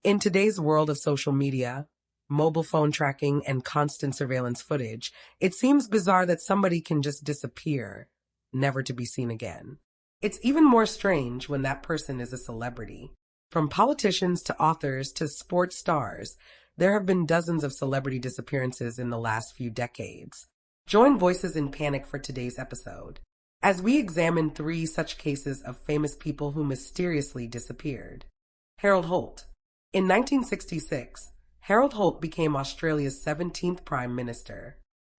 In today's world of social media, mobile phone tracking, and constant surveillance footage, it seems bizarre that somebody can just disappear, never to be seen again. It's even more strange when that person is a celebrity. From politicians to authors to sports stars, there have been dozens of celebrity disappearances in the last few decades. Join Voices in Panic for today's episode, as we examine 3 such cases of famous people who mysteriously disappeared. Harold Holt. In 1966, Harold Holt became Australia's 17th Prime Minister.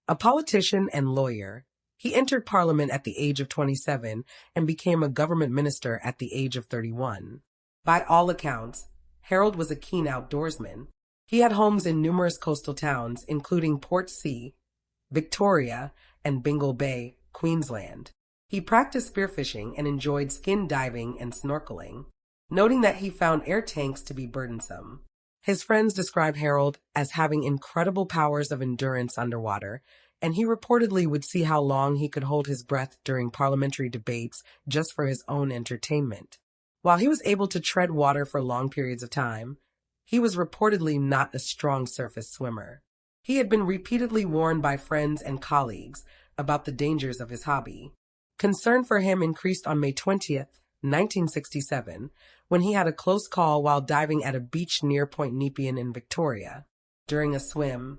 A politician and lawyer, he entered Parliament at the age of 27 and became a government minister at the age of 31. By all accounts, Harold was a keen outdoorsman. He had homes in numerous coastal towns, including Portsea, Victoria, and Bingle Bay, Queensland. He practiced spearfishing and enjoyed skin diving and snorkeling, noting that he found air tanks to be burdensome. His friends describe Harold as having incredible powers of endurance underwater, and he reportedly would see how long he could hold his breath during parliamentary debates just for his own entertainment. While he was able to tread water for long periods of time, he was reportedly not a strong surface swimmer. He had been repeatedly warned by friends and colleagues about the dangers of his hobby. Concern for him increased on May 20th, 1967, when he had a close call while diving at a beach near Point Nepean in Victoria. During a swim,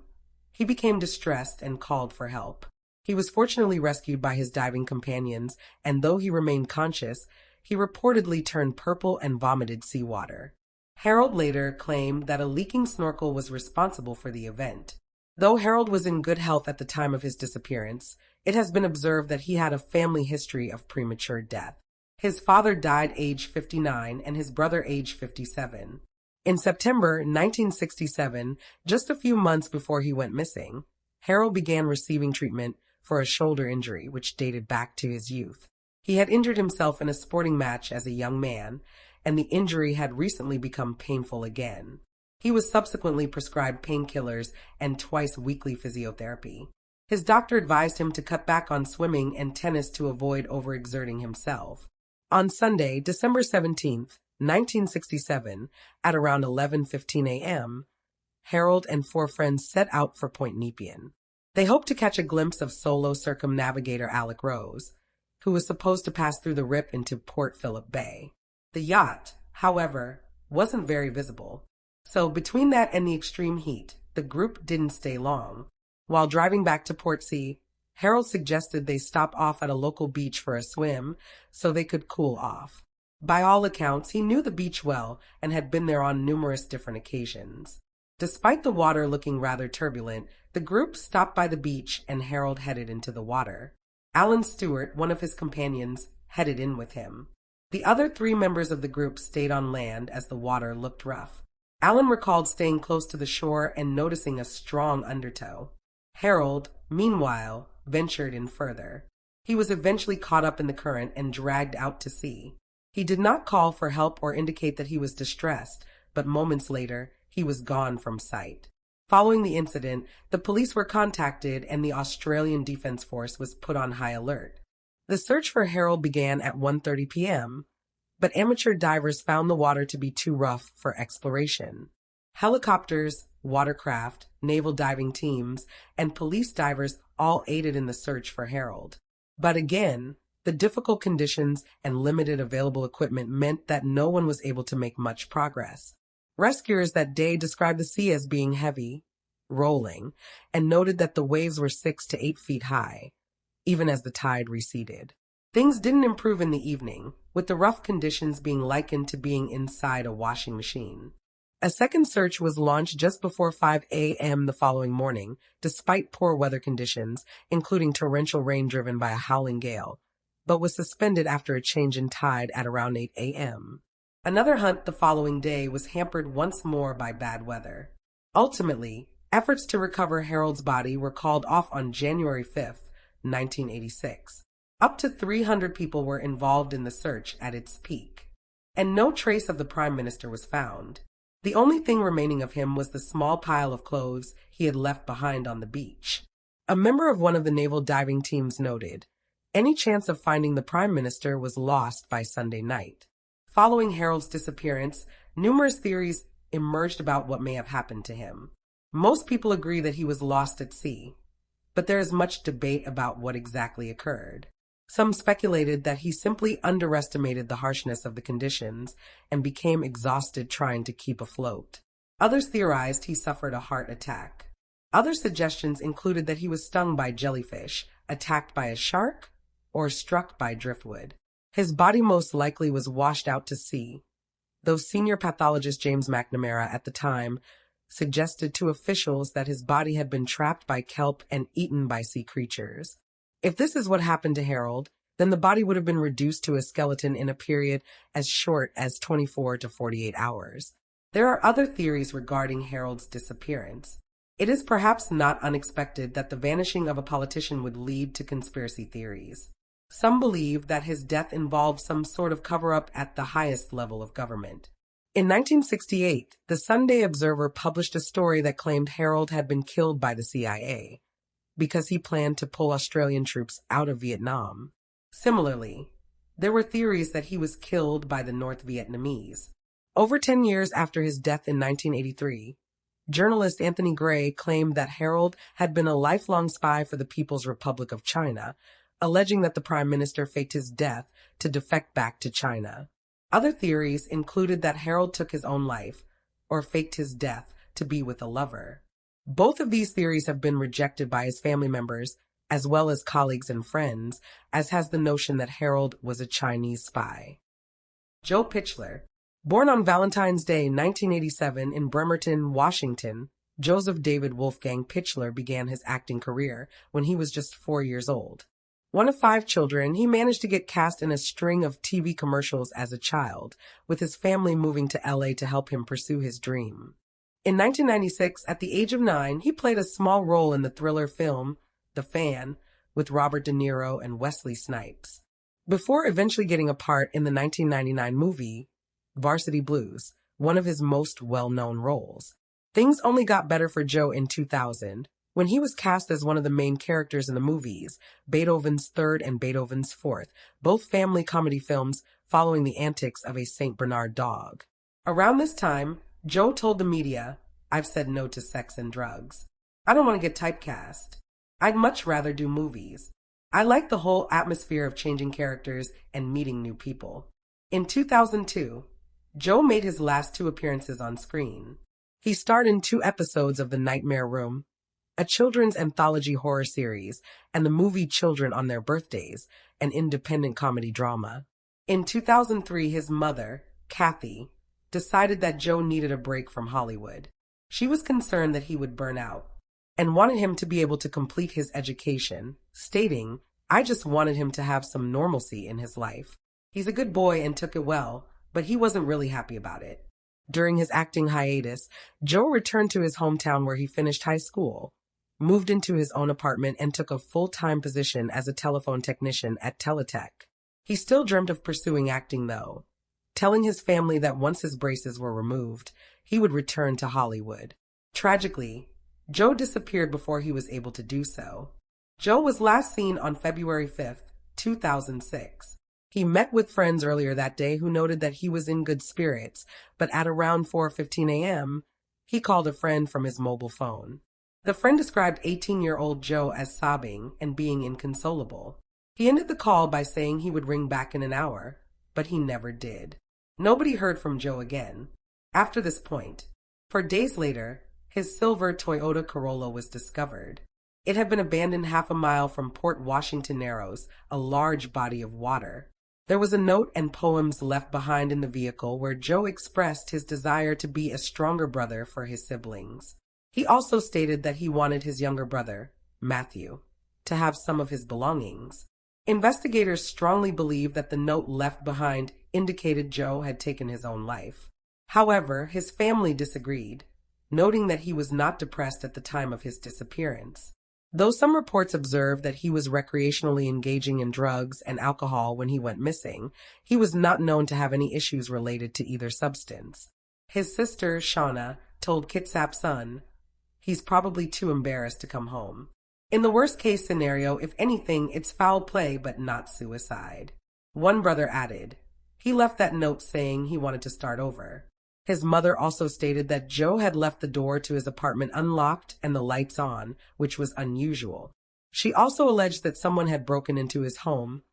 he became distressed and called for help. He was fortunately rescued by his diving companions, and though he remained conscious, he reportedly turned purple and vomited seawater. Harold later claimed that a leaking snorkel was responsible for the event. Though Harold was in good health at the time of his disappearance, it has been observed that he had a family history of premature death. His father died aged 59 and his brother aged 57. In September 1967, just a few months before he went missing, Harold began receiving treatment for a shoulder injury which dated back to his youth. He had injured himself in a sporting match as a young man, and the injury had recently become painful again. He was subsequently prescribed painkillers and twice-weekly physiotherapy. His doctor advised him to cut back on swimming and tennis to avoid overexerting himself. On Sunday, December 17th, 1967, at around 11:15 a.m., Harold and 4 friends set out for Point Nepean. They hoped to catch a glimpse of solo circumnavigator Alec Rose, who was supposed to pass through the Rip into Port Phillip Bay. The yacht, however, wasn't very visible. So between that and the extreme heat, the group didn't stay long. While driving back to Portsea, Harold suggested they stop off at a local beach for a swim so they could cool off. By all accounts, he knew the beach well and had been there on numerous different occasions. Despite the water looking rather turbulent, the group stopped by the beach and Harold headed into the water. Alan Stewart, one of his companions, headed in with him. The other 3 members of the group stayed on land as the water looked rough. Alan recalled staying close to the shore and noticing a strong undertow. Harold, meanwhile, ventured in further. He was eventually caught up in the current and dragged out to sea. He did not call for help or indicate that he was distressed, but moments later, he was gone from sight. Following the incident, the police were contacted and the Australian Defence Force was put on high alert. The search for Harold began at 1:30 p.m., but amateur divers found the water to be too rough for exploration. Helicopters, watercraft, naval diving teams, and police divers all aided in the search for Harold. But again, the difficult conditions and limited available equipment meant that no one was able to make much progress. Rescuers that day described the sea as being heavy, rolling, and noted that the waves were 6 to 8 feet high, even as the tide receded. Things didn't improve in the evening, with the rough conditions being likened to being inside a washing machine. A second search was launched just before 5 a.m. the following morning, despite poor weather conditions, including torrential rain driven by a howling gale, but was suspended after a change in tide at around 8 a.m. Another hunt the following day was hampered once more by bad weather. Ultimately, efforts to recover Harold's body were called off on January 5th, 1986. Up to 300 people were involved in the search at its peak, and no trace of the Prime Minister was found. The only thing remaining of him was the small pile of clothes he had left behind on the beach. A member of one of the naval diving teams noted, any chance of finding the Prime Minister was lost by Sunday night. Following Harold's disappearance, numerous theories emerged about what may have happened to him. Most people agree that he was lost at sea, but there is much debate about what exactly occurred. Some speculated that he simply underestimated the harshness of the conditions and became exhausted trying to keep afloat. Others theorized he suffered a heart attack. Other suggestions included that he was stung by jellyfish, attacked by a shark, or struck by driftwood. His body most likely was washed out to sea, though senior pathologist James McNamara at the time suggested to officials that his body had been trapped by kelp and eaten by sea creatures. If this is what happened to Harold, then the body would have been reduced to a skeleton in a period as short as 24 to 48 hours. There are other theories regarding Harold's disappearance. It is perhaps not unexpected that the vanishing of a politician would lead to conspiracy theories. Some believe that his death involved some sort of cover-up at the highest level of government. In 1968, the Sunday Observer published a story that claimed Harold had been killed by the CIA because he planned to pull Australian troops out of Vietnam. Similarly, there were theories that he was killed by the North Vietnamese. Over 10 years after his death in 1983, journalist Anthony Gray claimed that Harold had been a lifelong spy for the People's Republic of China, alleging that the Prime Minister faked his death to defect back to China. Other theories included that Harold took his own life, or faked his death to be with a lover. Both of these theories have been rejected by his family members, as well as colleagues and friends, as has the notion that Harold was a Chinese spy. Joe Pichler. Born on Valentine's Day 1987 in Bremerton, Washington, Joseph David Wolfgang Pichler began his acting career when he was just 4 years old. One of 5 children, he managed to get cast in a string of TV commercials as a child, with his family moving to LA to help him pursue his dream. In 1996, at the age of 9, he played a small role in the thriller film The Fan with Robert De Niro and Wesley Snipes, before eventually getting a part in the 1999 movie Varsity Blues, one of his most well-known roles. Things only got better for Joe in 2000, when he was cast as one of the main characters in the movies, Beethoven's Third and Beethoven's Fourth, both family comedy films following the antics of a St. Bernard dog. Around this time, Joe told the media, "I've said no to sex and drugs. I don't want to get typecast. I'd much rather do movies. I like the whole atmosphere of changing characters and meeting new people." In 2002, Joe made his last 2 appearances on screen. He starred in 2 episodes of The Nightmare Room, a children's anthology horror series, and the movie Children on Their Birthdays, an independent comedy drama. In 2003, his mother, Kathy, decided that Joe needed a break from Hollywood. She was concerned that he would burn out and wanted him to be able to complete his education, stating, "I just wanted him to have some normalcy in his life. He's a good boy and took it well, but he wasn't really happy about it." During his acting hiatus, Joe returned to his hometown where he finished high school, moved into his own apartment, and took a full-time position as a telephone technician at Teletech. He still dreamt of pursuing acting, though, telling his family that once his braces were removed, he would return to Hollywood. Tragically, Joe disappeared before he was able to do so. Joe was last seen on February 5th, 2006. He met with friends earlier that day who noted that he was in good spirits, but at around 4:15 a.m., he called a friend from his mobile phone. The friend described 18-year-old Joe as sobbing and being inconsolable. He ended the call by saying he would ring back in an hour, but he never did. Nobody heard from Joe again. After this point, for days later, his silver Toyota Corolla was discovered. It had been abandoned half a mile from Port Washington Narrows, a large body of water. There was a note and poems left behind in the vehicle where Joe expressed his desire to be a stronger brother for his siblings. He also stated that he wanted his younger brother, Matthew, to have some of his belongings. Investigators strongly believe that the note left behind indicated Joe had taken his own life. However, his family disagreed, noting that he was not depressed at the time of his disappearance. Though some reports observed that he was recreationally engaging in drugs and alcohol when he went missing, he was not known to have any issues related to either substance. His sister, Shauna, told Kitsap's son, "He's probably too embarrassed to come home. In the worst-case scenario, if anything, it's foul play but not suicide." One brother added, "He left that note saying he wanted to start over." His mother also stated that Joe had left the door to his apartment unlocked and the lights on, which was unusual. She also alleged that someone had broken into his home,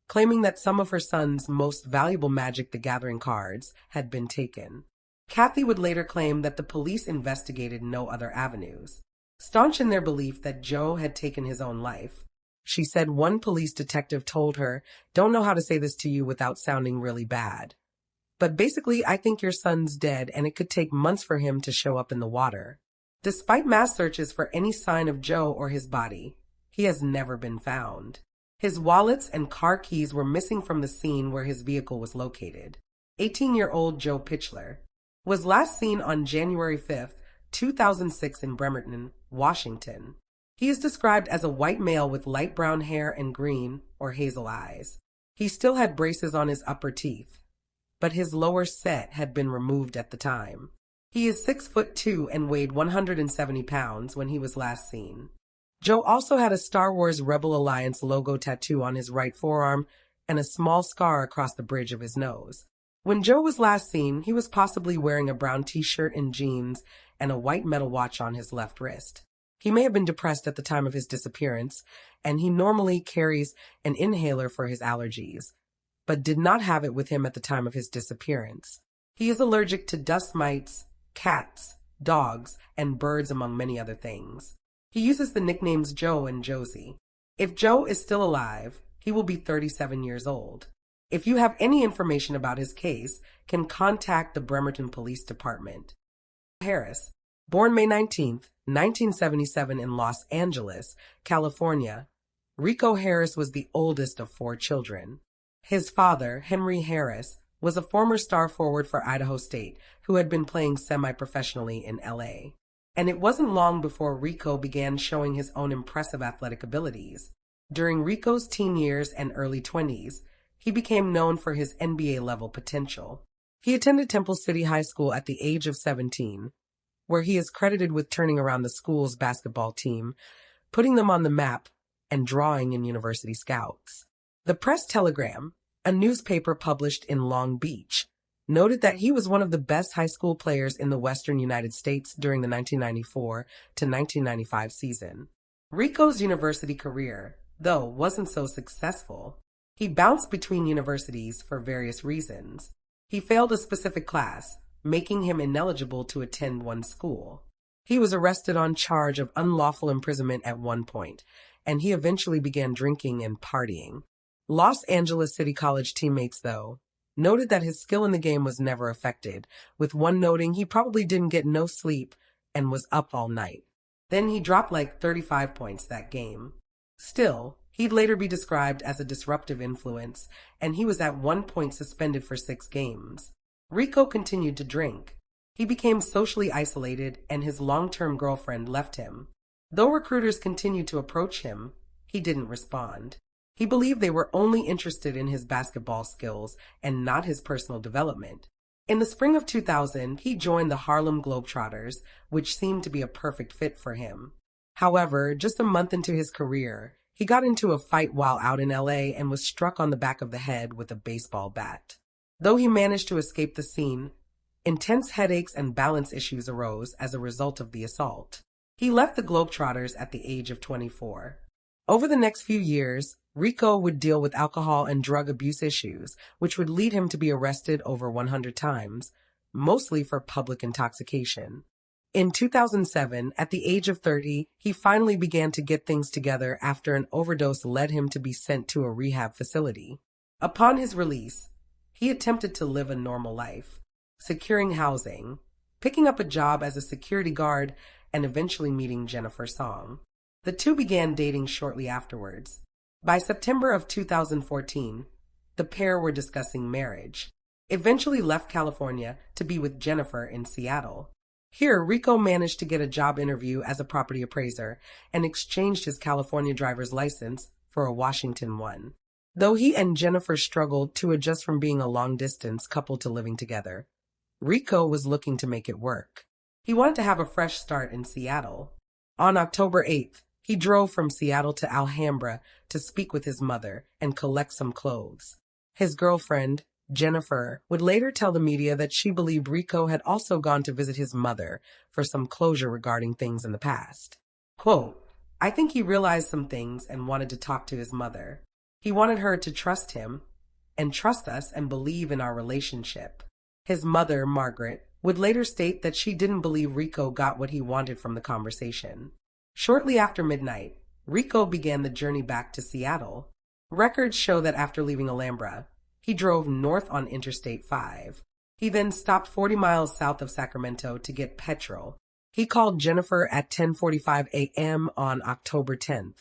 claiming that some of her son's most valuable Magic the Gathering cards had been taken. Kathy would later claim that the police investigated no other avenues, staunch in their belief that Joe had taken his own life. She said one police detective told her, "Don't know how to say this to you without sounding really bad. But basically, I think your son's dead and it could take months for him to show up in the water." Despite mass searches for any sign of Joe or his body, he has never been found. His wallets and car keys were missing from the scene where his vehicle was located. 18-year-old Joe Pichler was last seen on January 5, 2006 in Bremerton, Washington. He is described as a white male with light brown hair and green or hazel eyes. He still had braces on his upper teeth, but his lower set had been removed at the time. He is 6'2" and weighed 170 pounds when he was last seen. Joe also had a Star Wars Rebel Alliance logo tattoo on his right forearm and a small scar across the bridge of his nose. When Joe was last seen, he was possibly wearing a brown t-shirt and jeans and a white metal watch on his left wrist. He may have been depressed at the time of his disappearance, and he normally carries an inhaler for his allergies, but did not have it with him at the time of his disappearance. He is allergic to dust mites, cats, dogs, and birds, among many other things. He uses the nicknames Joe and Josie. If Joe is still alive, he will be 37 years old. If you have any information about his case, can contact the Bremerton Police Department. Harris, born May 19, 1977 in Los Angeles, California, Rico Harris was the oldest of 4 children. His father, Henry Harris, was a former star forward for Idaho State who had been playing semi-professionally in LA. And it wasn't long before Rico began showing his own impressive athletic abilities. During Rico's teen years and early 20s, he became known for his NBA-level potential. He attended Temple City High School at the age of 17, where he is credited with turning around the school's basketball team, putting them on the map, and drawing in university scouts. The Press-Telegram, a newspaper published in Long Beach, noted that he was one of the best high school players in the Western United States during the 1994 to 1995 season. Rico's university career, though, wasn't so successful. He bounced between universities for various reasons. He failed a specific class, making him ineligible to attend one school. He was arrested on charge of unlawful imprisonment at one point, and he eventually began drinking and partying. Los Angeles City College teammates, though, noted that his skill in the game was never affected, with one noting he probably didn't get no sleep and was up all night. Then he dropped like 35 points that game. Still, he'd later be described as a disruptive influence, and he was at one point suspended for 6 games. Rico continued to drink. He became socially isolated, and his long-term girlfriend left him. Though recruiters continued to approach him, he didn't respond. He believed they were only interested in his basketball skills and not his personal development. In the spring of 2000, he joined the Harlem Globetrotters, which seemed to be a perfect fit for him. However, just a month into his career, he got into a fight while out in LA and was struck on the back of the head with a baseball bat. Though he managed to escape the scene, intense headaches and balance issues arose as a result of the assault. He left the Globetrotters at the age of 24. Over the next few years, Rico would deal with alcohol and drug abuse issues, which would lead him to be arrested over 100 times, mostly for public intoxication. In 2007, at the age of 30, he finally began to get things together after an overdose led him to be sent to a rehab facility. Upon his release, he attempted to live a normal life, securing housing, picking up a job as a security guard, and eventually meeting Jennifer Song. The two began dating shortly afterwards. By September of 2014, the pair were discussing marriage, eventually left California to be with Jennifer in Seattle. Here, Rico managed to get a job interview as a property appraiser and exchanged his California driver's license for a Washington one. Though he and Jennifer struggled to adjust from being a long-distance couple to living together, Rico was looking to make it work. He wanted to have a fresh start in Seattle. On October 8th, he drove from Seattle to Alhambra to speak with his mother and collect some clothes. His girlfriend, Jennifer would later tell the media that she believed Rico had also gone to visit his mother for some closure regarding things in the past. Quote, I think he realized some things and wanted to talk to his mother. He wanted her to trust him and trust us and believe in our relationship. His mother, Margaret, would later state that she didn't believe Rico got what he wanted from the conversation. Shortly after midnight, Rico began the journey back to Seattle. Records show that after leaving Alhambra, he drove north on Interstate 5. He then stopped 40 miles south of Sacramento to get petrol. He called Jennifer at 10:45 a.m. on October 10th,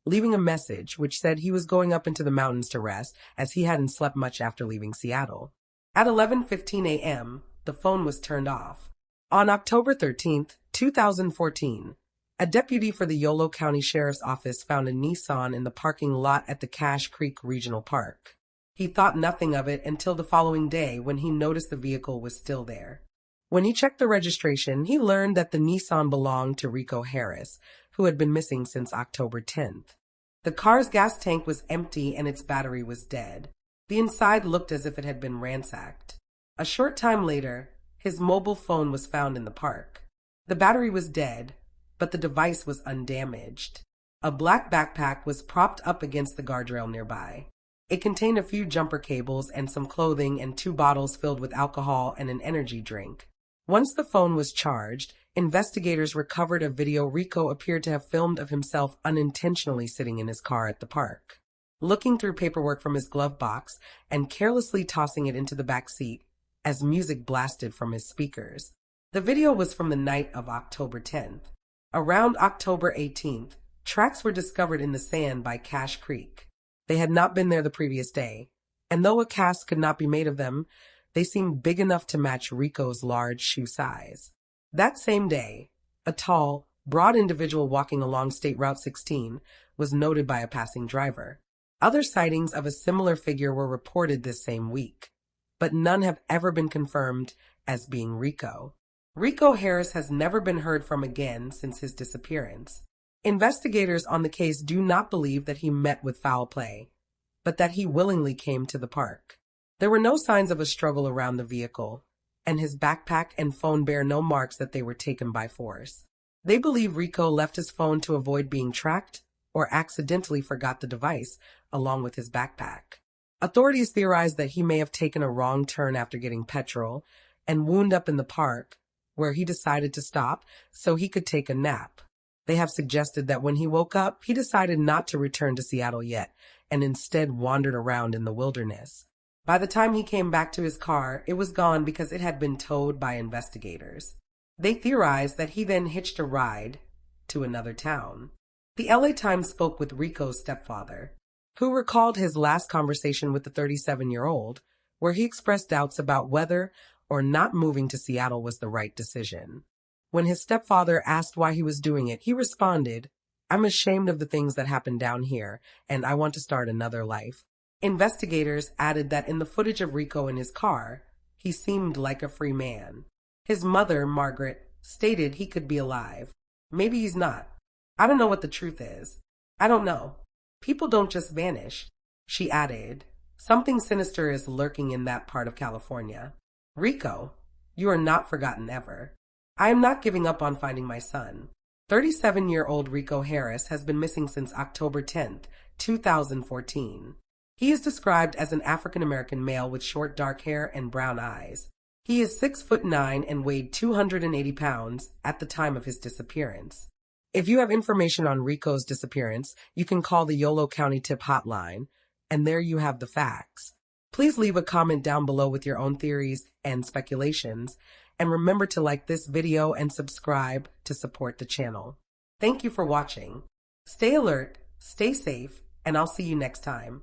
leaving a message which said he was going up into the mountains to rest as he hadn't slept much after leaving Seattle. At 11:15 a.m., the phone was turned off. On October 13th, 2014, a deputy for the Yolo County Sheriff's Office found a Nissan in the parking lot at the Cache Creek Regional Park. He thought nothing of it until the following day when he noticed the vehicle was still there. When he checked the registration, he learned that the Nissan belonged to Rico Harris, who had been missing since October 10th. The car's gas tank was empty and its battery was dead. The inside looked as if it had been ransacked. A short time later, his mobile phone was found in the park. The battery was dead, but the device was undamaged. A black backpack was propped up against the guardrail nearby. It contained a few jumper cables and some clothing and 2 bottles filled with alcohol and an energy drink. Once the phone was charged, investigators recovered a video Rico appeared to have filmed of himself unintentionally sitting in his car at the park, looking through paperwork from his glove box and carelessly tossing it into the back seat as music blasted from his speakers. The video was from the night of October 10th. Around October 18th, tracks were discovered in the sand by Cache Creek. They had not been there the previous day, and though a cast could not be made of them, they seemed big enough to match Rico's large shoe size. That same day, a tall, broad individual walking along State Route 16 was noted by a passing driver. Other sightings of a similar figure were reported this same week, but none have ever been confirmed as being Rico. Rico Harris has never been heard from again since his disappearance. Investigators on the case do not believe that he met with foul play, but that he willingly came to the park. There were no signs of a struggle around the vehicle, and his backpack and phone bear no marks that they were taken by force. They believe Rico left his phone to avoid being tracked or accidentally forgot the device along with his backpack. Authorities theorize that he may have taken a wrong turn after getting petrol and wound up in the park, where he decided to stop so he could take a nap. They have suggested that when he woke up, he decided not to return to Seattle yet, and instead wandered around in the wilderness. By the time he came back to his car, it was gone because it had been towed by investigators. They theorized that he then hitched a ride to another town. The LA Times spoke with Rico's stepfather, who recalled his last conversation with the 37-year-old, where he expressed doubts about whether or not moving to Seattle was the right decision. When his stepfather asked why he was doing it, he responded, "I'm ashamed of the things that happened down here, and I want to start another life." Investigators added that in the footage of Rico in his car, he seemed like a free man. His mother, Margaret, stated he could be alive. Maybe he's not. I don't know what the truth is. I don't know. People don't just vanish. She added, something sinister is lurking in that part of California. Rico, you are not forgotten ever. I am not giving up on finding my son. 37-year-old Rico Harris has been missing since October 10th, 2014. He is described as an African-American male with short dark hair and brown eyes. He is 6'9" and weighed 280 pounds at the time of his disappearance. If you have information on Rico's disappearance, you can call the Yolo County Tip Hotline, and there you have the facts. Please leave a comment down below with your own theories and speculations, and remember to like this video and subscribe to support the channel. Thank you for watching. Stay alert, stay safe, and I'll see you next time.